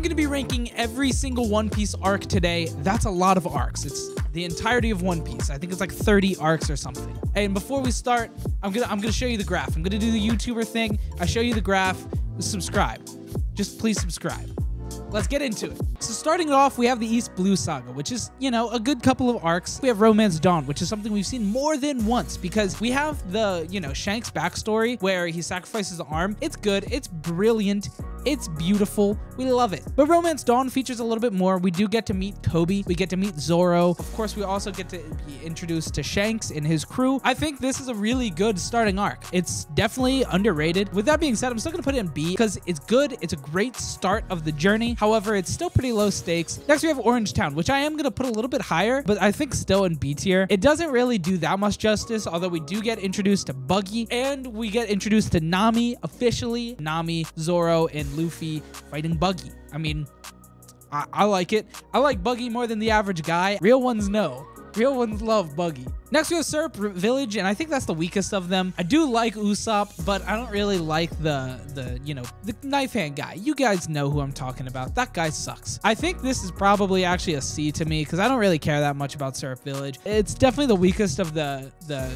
I'm gonna be ranking every single One Piece arc today. That's a lot of arcs. It's the entirety of One Piece. I think it's like 30 arcs or something. And before we start, I'm gonna show you the graph. I'm gonna do the YouTuber thing. I show you the graph. Subscribe. Just please subscribe. Let's get into it. So starting it off, we have the East Blue Saga, which is, you know, a good couple of arcs. We have Romance Dawn, which is something we've seen more than once because we have the, you know, Shanks backstory where he sacrifices the arm. It's good. It's brilliant. It's beautiful. We love it. But Romance Dawn features a little bit more. We do get to meet Kobe. We get to meet Zoro. Of course, we also get to be introduced to Shanks and his crew. I think this is a really good starting arc. It's definitely underrated. With that being said, I'm still going to put it in B because it's good. It's a great start of the journey. However, it's still pretty low stakes. Next, we have Orange Town, which I am going to put a little bit higher, but I think still in B tier. It doesn't really do that much justice, although we do get introduced to Buggy and we get introduced to Nami officially. Nami, Zoro, and Luffy fighting Buggy. I mean, I like it. I like Buggy more than the average guy. Real ones know. Real ones love Buggy. Next, we have Syrup Village, and I think that's the weakest of them. I do like Usopp, but I don't really like the knife hand guy. You guys know who I'm talking about. That guy sucks. I think this is probably actually a C to me because I don't really care that much about Syrup Village. It's definitely the weakest of the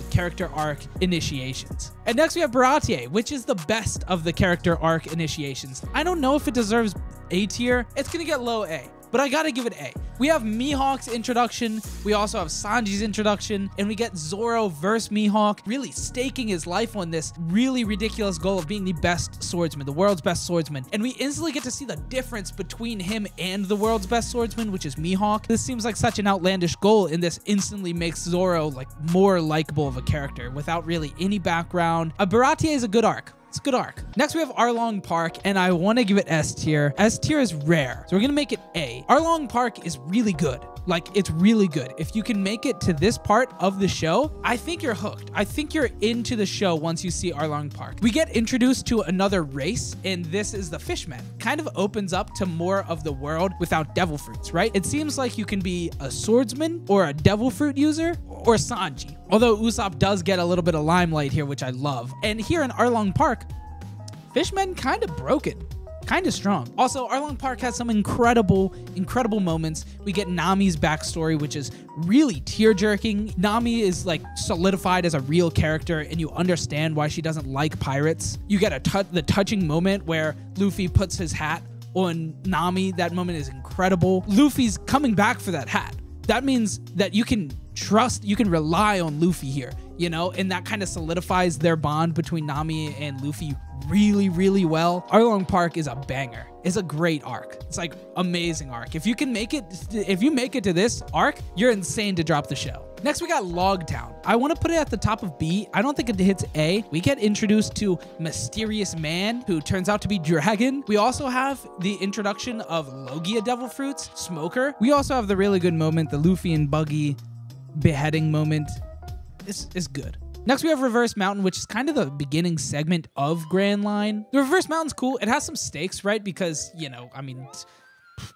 character arc initiations. And next, we have Baratie, which is the best of the character arc initiations. I don't know if it deserves A tier. It's gonna get low A, but I gotta give it A. We have Mihawk's introduction. We also have Sanji's introduction, and we get Zoro versus Mihawk, really staking his life on this really ridiculous goal of being the best swordsman, the world's best swordsman. And we instantly get to see the difference between him and the world's best swordsman, which is Mihawk. This seems like such an outlandish goal, and this instantly makes Zoro like more likable of a character without really any background. Baratie is a good arc. It's a good arc. Next, we have Arlong Park, and I want to give it S tier. S tier is rare, so we're going to make it A. Arlong Park is really good. Like, it's really good. If you can make it to this part of the show, I think you're hooked. I think you're into the show once you see Arlong Park. We get introduced to another race, and this is the Fishman. Kind of opens up to more of the world without devil fruits, right? It seems like you can be a swordsman or a devil fruit user or Sanji. Although Usopp does get a little bit of limelight here, which I love. And here in Arlong Park, Fishman kind of broke it. Kind of strong. Also, Arlong Park has some incredible moments. We get Nami's backstory, which is really tear-jerking. Nami is like solidified as a real character, and you understand why she doesn't like pirates. You get the touching moment where Luffy puts his hat on Nami. That moment is incredible. Luffy's coming back for that hat. That means that you can trust, you can rely on Luffy here, you know, and that kind of solidifies their bond between Nami and Luffy really, really well. Arlong Park is a banger. It's a great arc. It's like amazing arc. If you make it to this arc, you're insane to drop the show. Next, we got Logtown. I want to put it at the top of B. I don't think it hits A. We get introduced to Mysterious Man, who turns out to be Dragon. We also have the introduction of Logia Devil Fruits, Smoker. We also have the really good moment, the Luffy and Buggy beheading moment. It's good. Next, we have Reverse Mountain, which is kind of the beginning segment of Grand Line. The Reverse Mountain's cool. It has some stakes, right? Because, you know, I mean,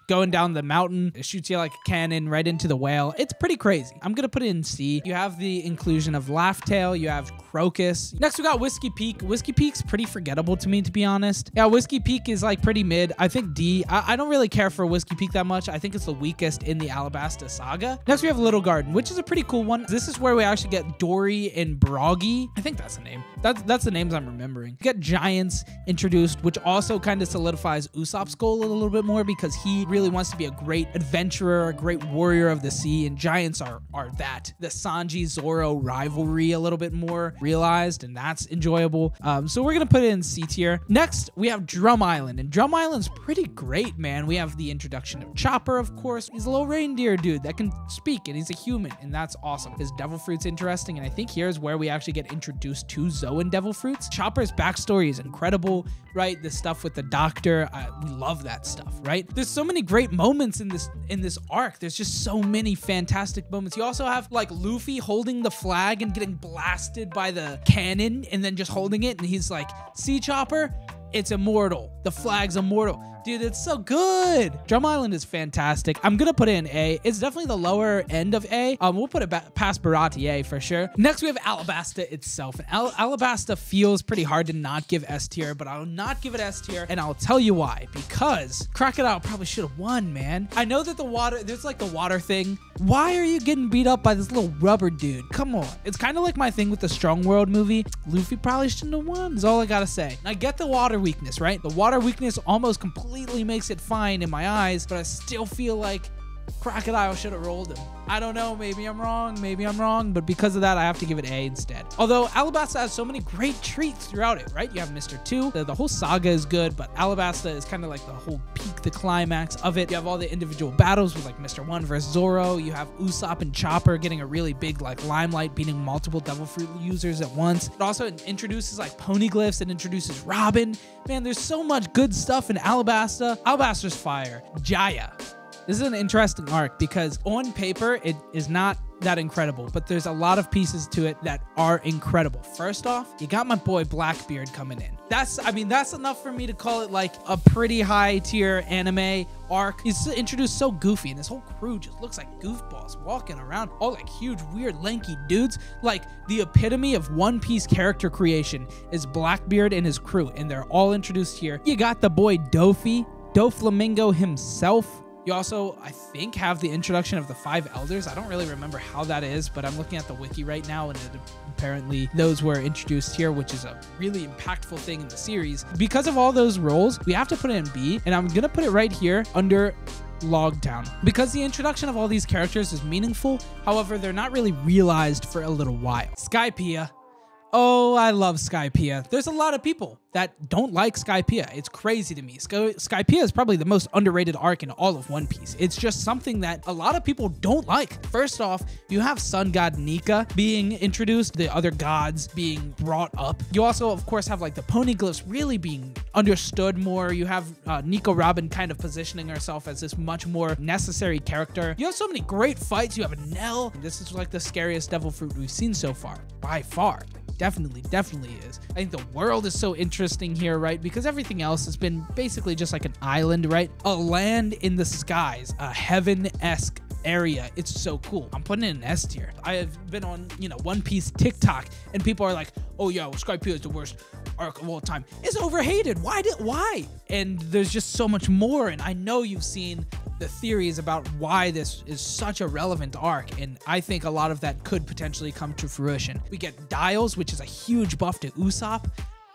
going down the mountain, it shoots you like a cannon right into the whale. It's pretty crazy. I'm gonna put it in C. You have the inclusion of Laugh Tale. You have Crocus. Next, we got Whiskey Peak. Whiskey Peak's pretty forgettable to me, to be honest. Yeah, Whiskey Peak is like pretty mid. I think D. I don't really care for Whiskey Peak that much. I think it's the weakest in the Alabasta Saga. Next, we have Little Garden, which is a pretty cool one. This is where we actually get Dory and Broggy. I think that's the name. That's the names I'm remembering. We get Giants introduced, which also kind of solidifies Usopp's goal a little bit more because he really wants to be a great adventurer, a great warrior of the sea, and Giants are that. The Sanji-Zoro rivalry a little bit more realized, and that's enjoyable. So we're gonna put it in C tier. Next, we have Drum Island, and Drum Island's pretty great, man. We have the introduction of Chopper, of course. He's a little reindeer dude that can speak, and he's a human, and that's awesome. His Devil Fruit's interesting, and I think here's where we actually get introduced to Zoe and Devil Fruits. Chopper's backstory is incredible, right? The stuff with the doctor, we love that stuff, right? There's so many great moments in this arc. There's just so many fantastic moments. You also have like Luffy holding the flag and getting blasted by the cannon and then just holding it, and he's like, "See, Chopper, it's immortal. The flag's immortal." Dude, it's so good. Drum Island is fantastic. I'm gonna put it in A. It's definitely the lower end of A. We'll put it past Baratie for sure. Next, we have Alabasta itself. And Alabasta feels pretty hard to not give S tier, but I'll not give it S tier, and I'll tell you why. Because Crocodile probably should have won, man. I know that the water, there's like the water thing. Why are you getting beat up by this little rubber dude? Come on. It's kind of like my thing with the Strong World movie. Luffy probably shouldn't have won, is all I gotta say. I get the water weakness, right? The water weakness almost completely makes it fine in my eyes, but I still feel like Crocodile should have rolled him. I don't know, maybe I'm wrong, but because of that, I have to give it A instead. Although Alabasta has so many great treats throughout it, right? You have Mr. 2, the whole saga is good, but Alabasta is kind of like the whole peak, the climax of it. You have all the individual battles with like Mr. 1 versus Zoro. You have Usopp and Chopper getting a really big like limelight, beating multiple Devil Fruit users at once. It also introduces like poneglyphs and introduces Robin. Man, there's so much good stuff in Alabasta. Alabasta's fire. Jaya. This is an interesting arc because on paper, it is not that incredible, but there's a lot of pieces to it that are incredible. First off, you got my boy Blackbeard coming in. That's enough for me to call it like a pretty high tier anime arc. He's introduced so goofy, and this whole crew just looks like goofballs walking around, all like huge, weird, lanky dudes. Like the epitome of One Piece character creation is Blackbeard and his crew, and they're all introduced here. You got the boy Doflamingo himself. You also, I think, have the introduction of the 5 elders. I don't really remember how that is, but I'm looking at the wiki right now, and apparently those were introduced here, which is a really impactful thing in the series. Because of all those roles, we have to put it in B, and I'm going to put it right here under Logtown. Because the introduction of all these characters is meaningful, however, they're not really realized for a little while. Skypiea. Oh, I love Skypiea. There's a lot of people that don't like Skypiea. It's crazy to me. Skypiea is probably the most underrated arc in all of One Piece. It's just something that a lot of people don't like. First off, you have Sun God Nika being introduced, the other gods being brought up. You also, of course, have like the poneglyphs really being understood more. You have Nico Robin kind of positioning herself as this much more necessary character. You have so many great fights. You have Nell. This is like the scariest Devil Fruit we've seen so far, by far. Definitely is. I think the world is so interesting here, right? Because everything else has been basically just like an island, right? A land in the skies, a heaven-esque area. It's so cool. I'm putting it in S tier. I have been on, One Piece TikTok, and people are like, oh yeah, well, Skypiea is the worst arc of all time. It's overhated. Why? And there's just so much more, and I know you've seen the theories about why this is such a relevant arc, and I think a lot of that could potentially come to fruition. We get Dials, which is a huge buff to Usopp.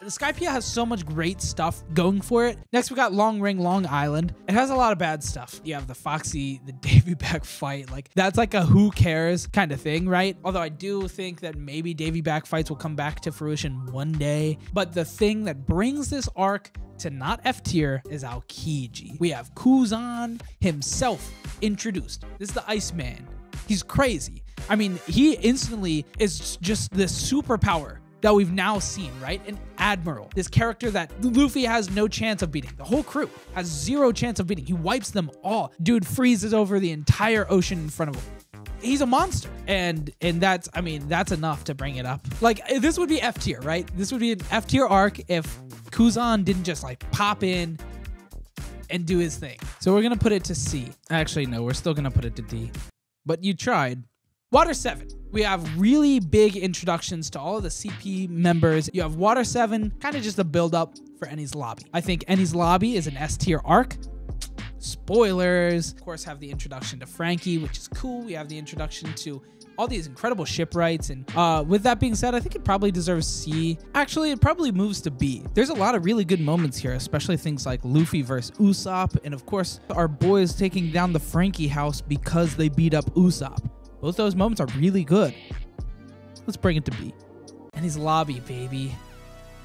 Skypiea has so much great stuff going for it. Next, we got Long Ring Long Island. It has a lot of bad stuff. You have the Foxy, the Davy Back fight. Like, that's like a who cares kind of thing, right? Although I do think that maybe Davy Back fights will come back to fruition one day. But the thing that brings this arc to not F tier is Aokiji. We have Kuzan himself introduced. This is the Iceman. He's crazy. I mean, he instantly is just this superpower that we've now seen, right? An admiral, this character that Luffy has no chance of beating. The whole crew has 0 chance of beating. He wipes them all. Dude freezes over the entire ocean in front of him. He's a monster, and that's, I mean, that's enough to bring it up. Like, this would be F tier, right? This would be an F tier arc if Kuzan didn't just like pop in and do his thing. So we're gonna put it to C. Actually, no, we're still gonna put it to D. But you tried. Water 7. We have really big introductions to all of the CP members. You have Water 7, kind of just a build-up for Enies Lobby. I think Enies Lobby is an S-tier arc. Spoilers. Of course, have the introduction to Frankie, which is cool. We have the introduction to all these incredible shipwrights. And with that being said, I think it probably deserves C. Actually, it probably moves to B. There's a lot of really good moments here, especially things like Luffy versus Usopp. And of course, our boys taking down the Frankie house because they beat up Usopp. Both those moments are really good. Let's bring it to B. And his lobby, baby.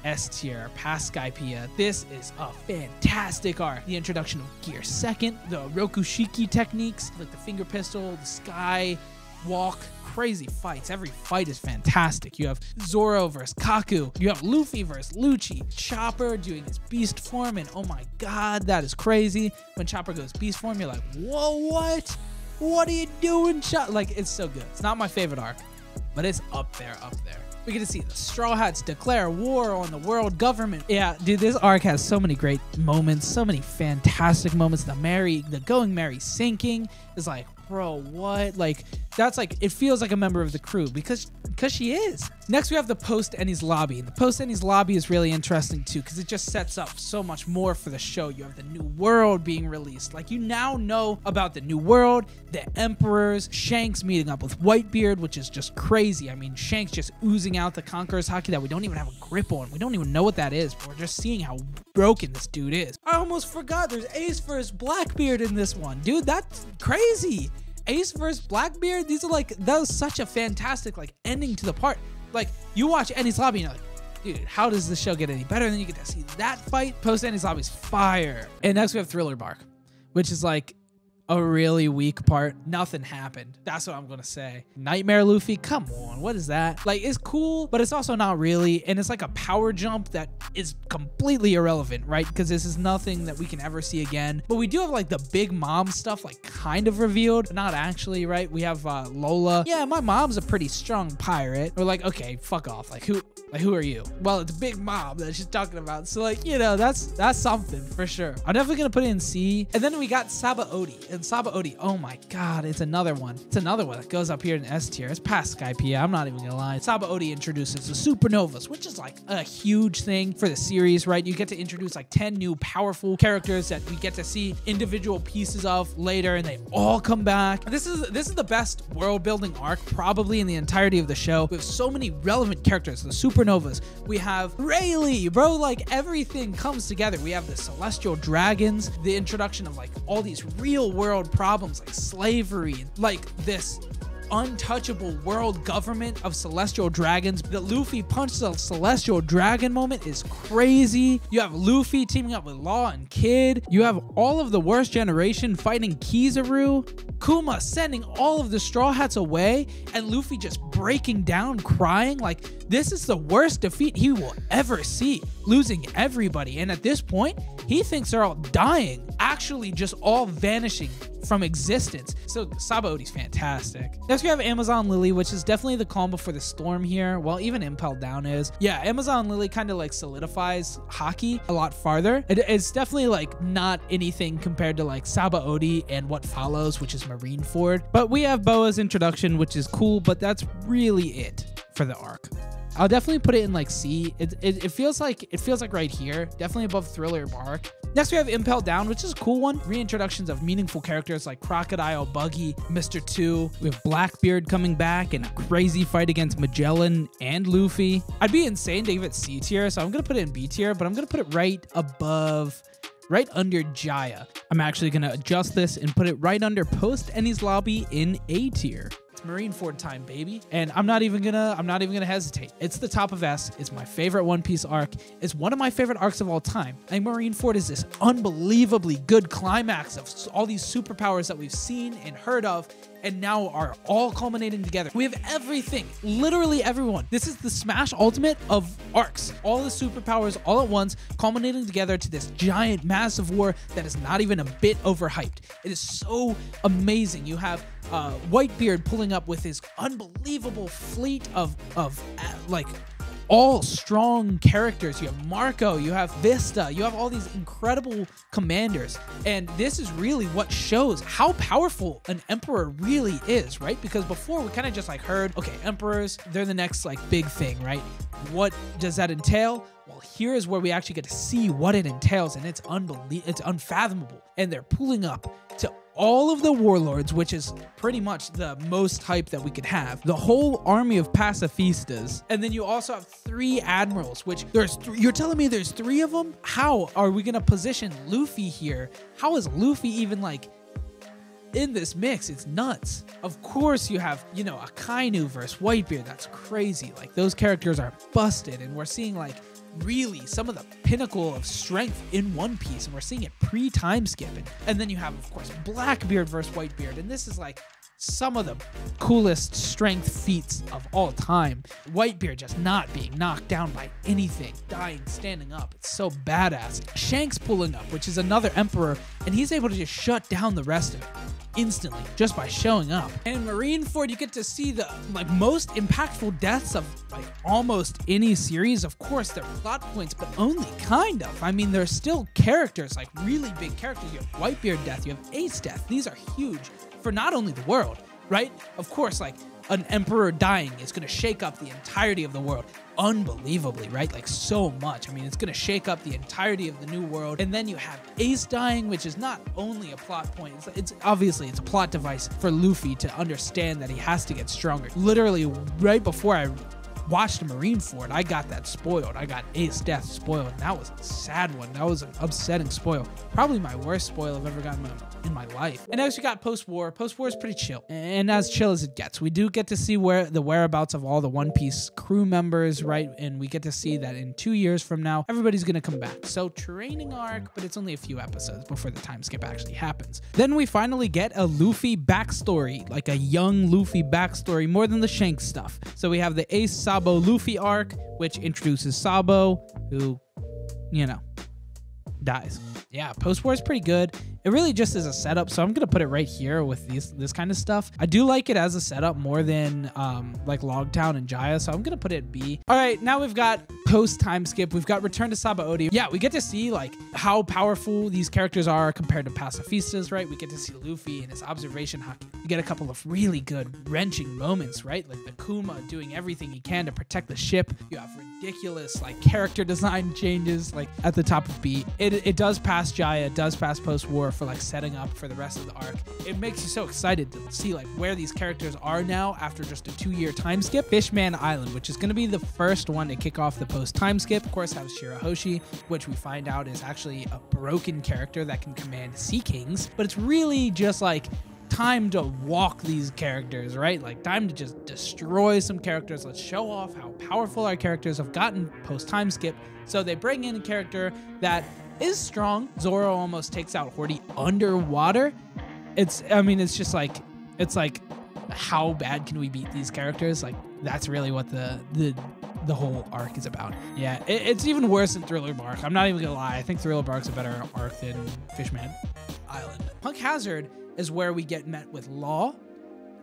S tier, past Skypiea. This is a fantastic arc. The introduction of Gear 2nd, the Rokushiki techniques, like the finger pistol, the sky walk, crazy fights. Every fight is fantastic. You have Zoro versus Kaku. You have Luffy versus Lucci. Chopper doing his beast form, and oh my god, that is crazy. When Chopper goes beast form, you're like, whoa, what? What are you doing, Like, it's so good. It's not my favorite arc, but it's up there. We get to see the Straw Hats declare war on the world government. Yeah, dude, this arc has so many great moments, so many fantastic moments. The Going Merry sinking is like, bro, what? Like, that's like, it feels like a member of the crew because she is. Next, we have the post-Ennie's lobby. And the post-Ennie's lobby is really interesting too because it just sets up so much more for the show. You have the new world being released. Like, you now know about the new world, the emperors, Shanks meeting up with Whitebeard, which is just crazy. I mean, Shanks just oozing out the Conqueror's Haki that we don't even have a grip on. We don't even know what that is, but we're just seeing how broken this dude is. I almost forgot there's Ace versus Blackbeard in this one. Dude, that's crazy. Ace versus Blackbeard, these are like, that was such a fantastic like ending to the part. Like, you watch Ennie's lobby and you're like, dude, how does this show get any better? And then you get to see that fight. Post Ennie's lobby's fire. And next we have Thriller Bark, which is like a really weak part. Nothing happened. That's what I'm gonna say. Nightmare Luffy, come on, what is that? Like, it's cool, but it's also not really, and it's like a power jump that is completely irrelevant, right? Because this is nothing that we can ever see again. But we do have like the big mom stuff like kind of revealed, but not actually, right? We have Lola. Yeah, my mom's a pretty strong pirate. We're like, okay, fuck off. Like, who are you? Well, it's Big Mom that she's talking about. So like, you know, that's something for sure. I'm definitely gonna put it in C. And then we got Sabaody. And Sabaody, oh my god, it's another one. It's another one that goes up here in S tier. It's past Skypiea, I'm not even gonna lie. Sabaody introduces the supernovas, which is like a huge thing for the series, right? You get to introduce like 10 new powerful characters that we get to see individual pieces of later, and they all come back. This is the best world building arc probably in the entirety of the show. We have so many relevant characters, the supernovas. We have Rayleigh, bro, like everything comes together. We have the celestial dragons, the introduction of like all these real world problems like slavery, like this untouchable world government of celestial dragons. The Luffy punches a celestial dragon moment is crazy. You have Luffy teaming up with Law and Kid. You have all of the worst generation fighting Kizaru. Kuma sending all of the Straw Hats away, and Luffy just breaking down crying. Like, this is the worst defeat he will ever see, losing everybody. And at this point, he thinks they're all dying, actually just all vanishing from existence. So Sabaody's fantastic. Next we have Amazon Lily, which is definitely the calm before the storm here. Well, even Impel Down is. Yeah, Amazon Lily kind of like solidifies Haki a lot farther. It's definitely like not anything compared to like Sabaody and what follows, which is Marineford. But we have Boa's introduction, which is cool, but that's really it for the arc. I'll definitely put it in like C. It feels like right here, definitely above Thriller Bark. Next we have Impel Down, which is a cool one. Reintroductions of meaningful characters like Crocodile, Buggy, Mr. 2. We have Blackbeard coming back and a crazy fight against Magellan and Luffy. I'd be insane to give it C tier, so I'm gonna put it in B tier, but I'm gonna put it right above, right under Jaya. I'm actually gonna adjust this and put it right under Post Ennie's Lobby in A tier. Marineford time, baby. And I'm not even gonna hesitate. It's the top of S. It's my favorite One Piece arc. It's one of my favorite arcs of all time. And Marineford is this unbelievably good climax of all these superpowers that we've seen and heard of, and now are all culminating together. We have everything, literally everyone. This is the Smash Ultimate of arcs. All the superpowers all at once culminating together to this giant, massive war that is not even a bit overhyped. It is so amazing. You have Whitebeard pulling up with his unbelievable fleet of like all strong characters. You have Marco, you have Vista, you have all these incredible commanders. And this is really what shows how powerful an emperor really is, right? Because before we kind of just like heard, okay, emperors, they're the next like big thing, right? What does that entail? Well, here is where we actually get to see what it entails, and it's unfathomable. And they're pulling up to all of the warlords, which is pretty much the most hype that we could have. The whole army of pacifistas. And then you also have 3 admirals, which you're telling me there's 3 of them? How are we going to position Luffy here? How is Luffy even like in this mix? It's nuts. Of course you have, you know, Akainu versus Whitebeard. That's crazy. Like, those characters are busted, and we're seeing like really some of the pinnacle of strength in One Piece, and we're seeing it pre-time skipping. And then you have, of course, Blackbeard versus Whitebeard, and this is like some of the coolest strength feats of all time. Whitebeard just not being knocked down by anything, dying, standing up. It's so badass. Shanks pulling up, which is another emperor, and he's able to just shut down the rest of it. instantly just by showing up. And in Marineford, you get to see the like most impactful deaths of like almost any series. Of course, they're plot points, but only kind of. I mean, there's still characters, like really big characters. You have Whitebeard death, you have Ace death. These are huge for not only the world, right? Of course, like an emperor dying is going to shake up the entirety of the world unbelievably, right? Like so much. I mean, it's going to shake up the entirety of the new world. And then you have Ace dying, which is not only a plot point. It's obviously it's a plot device for Luffy to understand that he has to get stronger. Literally right before I watched Marineford, I got that spoiled. I got Ace death spoiled, and that was a sad one. That was an upsetting spoil. Probably my worst spoil I've ever gotten in my life. And next we got post-war. Post-war is pretty chill, and as chill as it gets. We do get to see where the whereabouts of all the One Piece crew members, right? And we get to see that in 2 years from now, everybody's gonna come back. So training arc, but it's only a few episodes before the time skip actually happens. Then we finally get a Luffy backstory, like a young Luffy backstory, more than the Shanks stuff. So we have the Ace Sabo Luffy arc, which introduces Sabo, who, you know, dies. Yeah, post-war is pretty good. It really just is a setup, so I'm gonna put it right here with this kind of stuff. I do like it as a setup more than like Logtown and Jaya, so I'm gonna put it B. All right, now we've got post time skip. We've got Return to Sabaody. Yeah, we get to see like how powerful these characters are compared to pacifistas, right? We get to see Luffy and his observation haki. We get a couple of really good wrenching moments, right? Like the Kuma doing everything he can to protect the ship. You have ridiculous like character design changes like at the top of B. It does pass Jaya, it does pass post-war for like setting up for the rest of the arc. It makes you so excited to see like where these characters are now after just a 2-year time skip. Fishman Island, which is going to be the first one to kick off the post time skip. Of course, have Shirahoshi, which we find out is actually a broken character that can command Sea Kings, but it's really just like time to walk these characters, right? Like time to just destroy some characters. Let's show off how powerful our characters have gotten post time skip. So they bring in a character that is strong. Zoro almost takes out Horty underwater. I mean, it's just like, it's like, how bad can we beat these characters? Like that's really what the whole arc is about. Yeah, it's even worse than Thriller Bark. I'm not even gonna lie. I think Thriller Bark's a better arc than Fishman Island. Punk Hazard is where we get met with Law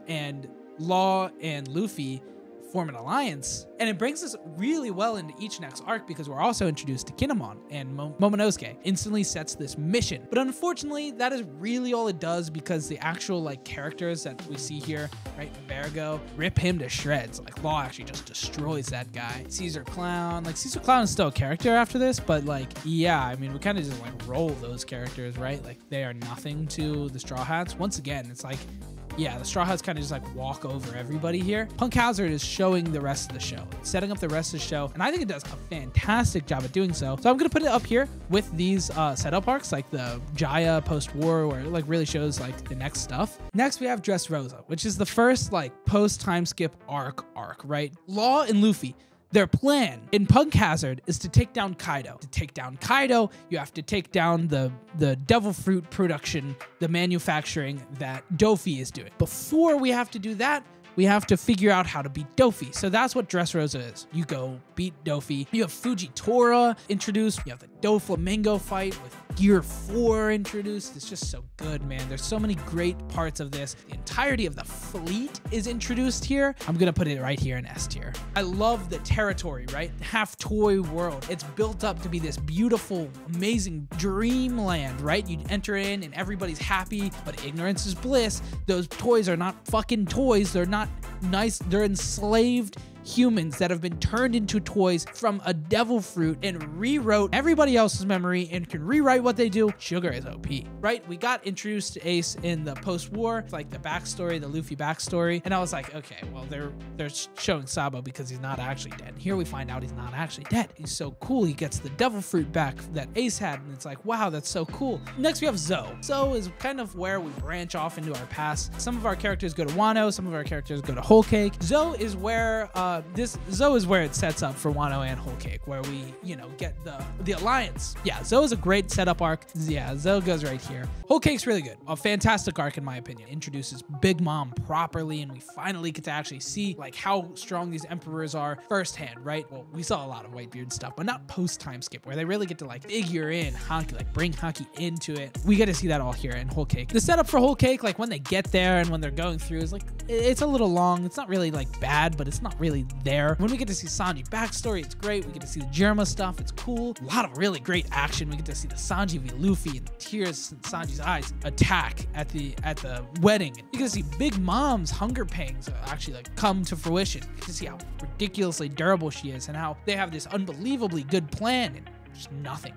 and Luffy form an alliance, and it brings us really well into each next arc because we're also introduced to Kinemon and Momonosuke. Instantly sets this mission, but unfortunately that is really all it does because the actual like characters that we see here, right? Vergo, rip him to shreds. Like Law actually just destroys that guy. Caesar Clown, like Caesar Clown is still a character after this, but like yeah, I mean we kind of just like roll those characters, right? Like they are nothing to the Straw Hats. Once again, it's like yeah, the Straw Hats kind of just like walk over everybody here. Punk Hazard is showing the rest of the show, setting up the rest of the show, and I think it does a fantastic job at doing so. So I'm gonna put it up here with these setup arcs, like the Jaya post-war, where it like really shows like the next stuff. Next, we have Dressrosa, which is the first like post-time skip arc, right? Law and Luffy. Their plan in Punk Hazard is to take down Kaido. To take down Kaido, you have to take down the devil fruit production, the manufacturing that Dofi is doing. Before we have to do that, we have to figure out how to beat Dofi. So that's what Dressrosa is. You go beat Dofi. You have Fujitora introduced. You have the Doflamingo fight with Gear 4 introduced. It's just so good, man. There's so many great parts of this. The entirety of the fleet is introduced here. I'm gonna put it right here in S tier. I love the territory, right? Half toy world. It's built up to be this beautiful, amazing dreamland, right? You enter in and everybody's happy, but ignorance is bliss. Those toys are not fucking toys. They're not nice. They're enslaved humans that have been turned into toys from a devil fruit and rewrote everybody else's memory and can rewrite what they do. Sugar is OP, right? We got introduced to Ace in the post-war, like the backstory, the Luffy backstory, and I was like, okay, well, they're showing Sabo because he's not actually dead. And here we find out he's not actually dead. He's so cool. He gets the devil fruit back that Ace had, and it's like, wow, that's so cool. Next, we have Zoe. Zoe is kind of where we branch off into our past. Some of our characters go to Wano, some of our characters go to Whole Cake. Zoe is where this Zoe is where it sets up for Wano and Whole Cake, where we, you know, get the alliance. Yeah, Zoe is a great setup arc. Yeah, Zoe goes right here. Whole Cake's really good. A fantastic arc in my opinion. Introduces Big Mom properly, and we finally get to actually see like how strong these emperors are firsthand, right? Well, we saw a lot of Whitebeard stuff, but not post time skip, where they really get to like figure in Hanki, like bring Hanki into it. We get to see that all here in Whole Cake. The setup for Whole Cake, like when they get there and when they're going through, is like, it's a little long. It's not really like bad, but it's not really there. When we get to see Sanji backstory, it's great. We get to see the Jirma stuff. It's cool. A lot of really great action. We get to see the Sanji v Luffy and the tears in Sanji's eyes attack at the wedding. You get to see Big Mom's hunger pangs actually like come to fruition. You get to see how ridiculously durable she is and how they have this unbelievably good plan and just nothing.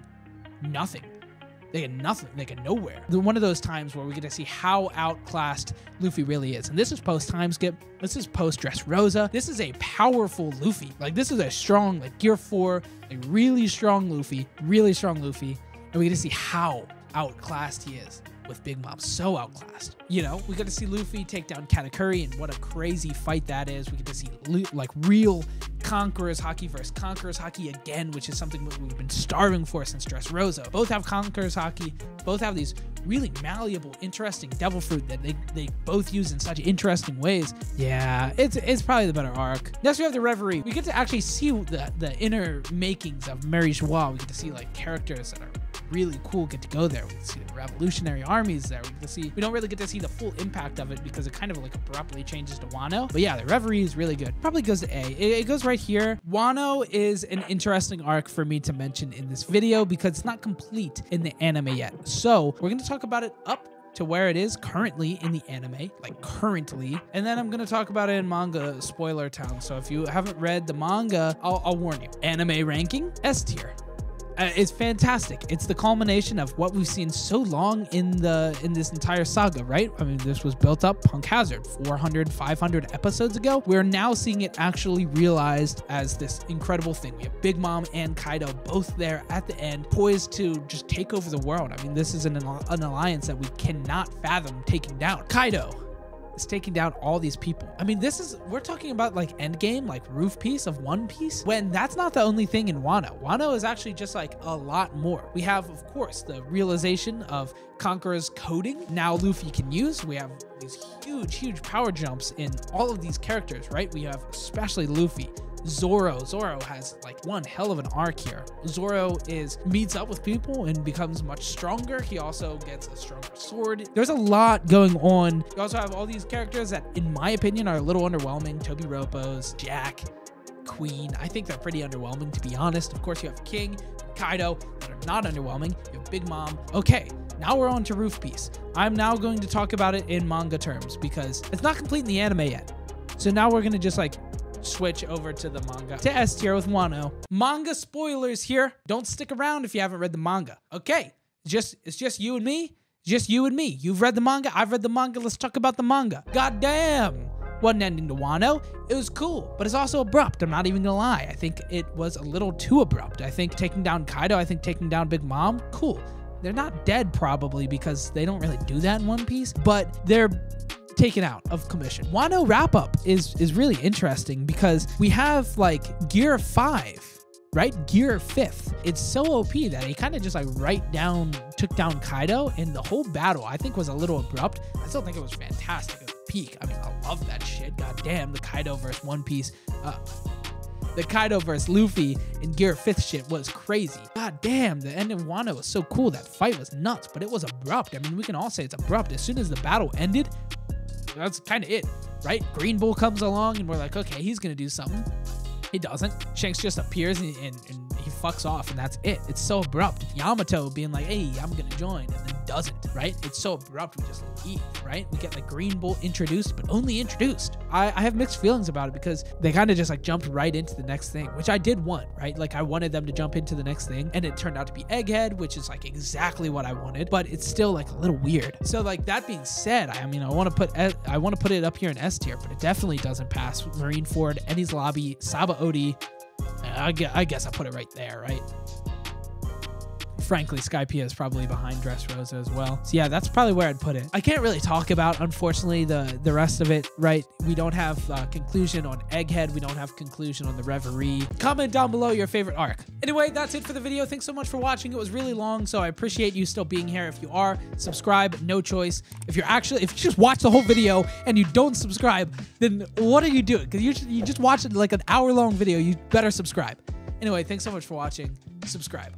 They get nothing. They get nowhere. One of those times where we get to see how outclassed Luffy really is. And this is post time skip. This is post Dressrosa. This is a powerful Luffy. Like this is a strong, like Gear 4, like really strong Luffy. And we get to see how outclassed he is with Big Mom. So outclassed. You know, we get to see Luffy take down Katakuri, and what a crazy fight that is. We get to see like real Conqueror's Haki versus Conqueror's Haki again, which is something that we've been starving for since Dressrosa. Both have Conqueror's Haki. Both have these really malleable, interesting devil fruit that they both use in such interesting ways. Yeah, it's probably the better arc. Next we have the Reverie. We get to actually see the inner makings of Mary Joie. We get to see like characters that are really cool get to go there. We get to see the revolutionary armies there. We don't really get to see the full impact of it because it kind of like abruptly changes to Wano. But yeah, the Reverie is really good. Probably goes to A. It goes right here. Wano is an interesting arc for me to mention in this video because it's not complete in the anime yet. So we're going to talk about it up to where it is currently in the anime, like currently, and then I'm gonna talk about it in manga spoiler town. So if you haven't read the manga, I'll warn you. Anime ranking, S tier. It's fantastic. It's the culmination of what we've seen so long in this entire saga, right? I mean, this was built up Punk Hazard 400, 500 episodes ago. We're now seeing it actually realized as this incredible thing. We have Big Mom and Kaido both there at the end, poised to just take over the world. I mean, this is an alliance that we cannot fathom taking down. Kaido is taking down all these people. I mean, we're talking about like endgame, like roof piece of One Piece, when that's not the only thing in Wano. Wano is actually just like a lot more. We have, of course, the realization of Conqueror's coding now Luffy can use. We have these huge power jumps in all of these characters, right? We have especially Luffy. Zoro has like one hell of an arc here. Zoro meets up with people and becomes much stronger. He also gets a stronger sword. There's a lot going on. You also have all these characters that, in my opinion, are a little underwhelming. Toby Ropos, Jack, Queen. I think they're pretty underwhelming, to be honest. Of course, you have King, Kaido that are not underwhelming. You have Big Mom. Okay, now we're on to Roof Piece. I'm now going to talk about it in manga terms because it's not complete in the anime yet. So now we're going to just like switch over to the manga. To S tier with Wano. Manga spoilers here. Don't stick around if you haven't read the manga. Okay, it's just you and me. Just you and me. You've read the manga. I've read the manga. Let's talk about the manga. God damn. What an ending to Wano. It was cool, but it's also abrupt. I'm not even gonna lie. I think it was a little too abrupt. I think taking down Kaido, I think taking down Big Mom, cool. They're not dead probably because they don't really do that in One Piece, but they're taken out of commission. Wano wrap up is really interesting because we have like Gear 5, right? Gear 5th. It's so OP that he kind of just like took down Kaido, and the whole battle I think was a little abrupt. I still think it was fantastic. It was peak. I mean, I love that shit. God damn, the Kaido versus One Piece. The Kaido versus Luffy in Gear 5th shit was crazy. God damn, the end of Wano was so cool. That fight was nuts, but it was abrupt. I mean, we can all say it's abrupt. As soon as the battle ended, that's kind of it, right? Green Bull comes along and we're like, okay, he's gonna do something. He doesn't. Shanks just appears and he fucks off, and that's it. It's so abrupt. Yamato being like, hey, I'm gonna join, and then doesn't, right? It's so abrupt, we just leave, right? We get like Green Bull introduced, but only introduced. I have mixed feelings about it because they kind of just like jumped right into the next thing, which I did want, right? Like I wanted them to jump into the next thing, and it turned out to be Egghead, which is like exactly what I wanted, but it's still like a little weird. So like that being said, I mean, I want to put it up here in S tier, but it definitely doesn't pass Marineford, Enies Lobby, Saba Odi. I guess I put it right there, right? frankly, Skypiea is probably behind Dressrosa as well. So yeah, that's probably where I'd put it. I can't really talk about, unfortunately, the rest of it, right? We don't have conclusion on Egghead. We don't have conclusion on the Reverie. Comment down below your favorite arc. Anyway, that's it for the video. Thanks so much for watching. It was really long, so I appreciate you still being here. If you are, subscribe, no choice. If you just watch the whole video and you don't subscribe, then what are you doing? Because you just watched like an hour-long video. You better subscribe. Anyway, thanks so much for watching. Subscribe.